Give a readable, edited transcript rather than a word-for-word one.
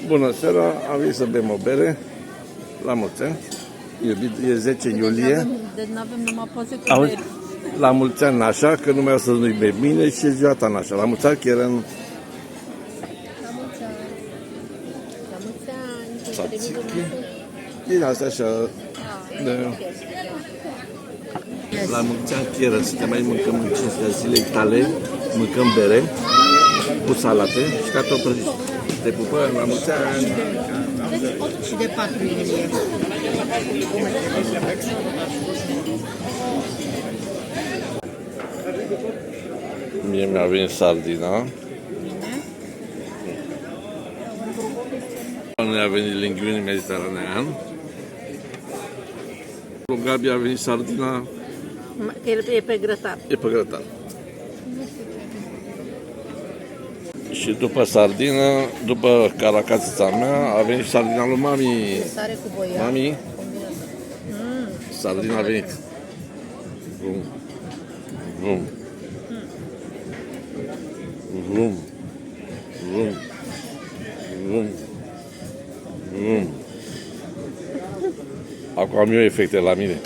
Bună seara, am venit să bem o bere la mulți ani. E 10 iulie. Deci nu avem numai poze cu Auzi, beri. la mulți ani Nașa, că numai astăzi nu-i pe mine și e ziua ta Nașa. La mulți ani chiar în La mulți ani. La mulți ani. Tzatziki. Din asta așa. De... La mulți ani chiar să te mai mâncăm în cinstea zilei tale, mâncăm bere cu salate și cartofi. Te pupăm, la mulți ani. Și de 4 iulie. Mie mi-a venit sardina. Ne-a venit linghiuni mediteranean. Lui Gabi a venit sardina. Că e pe grătar. E pe grătar. Și după sardină, după caracațița mea, a venit sardina lui mami. Sare cu boia. Mami, sardina a venit. Vum. Vum. Vum. Vum. Vum. Vum. Acum am eu efecte la mine.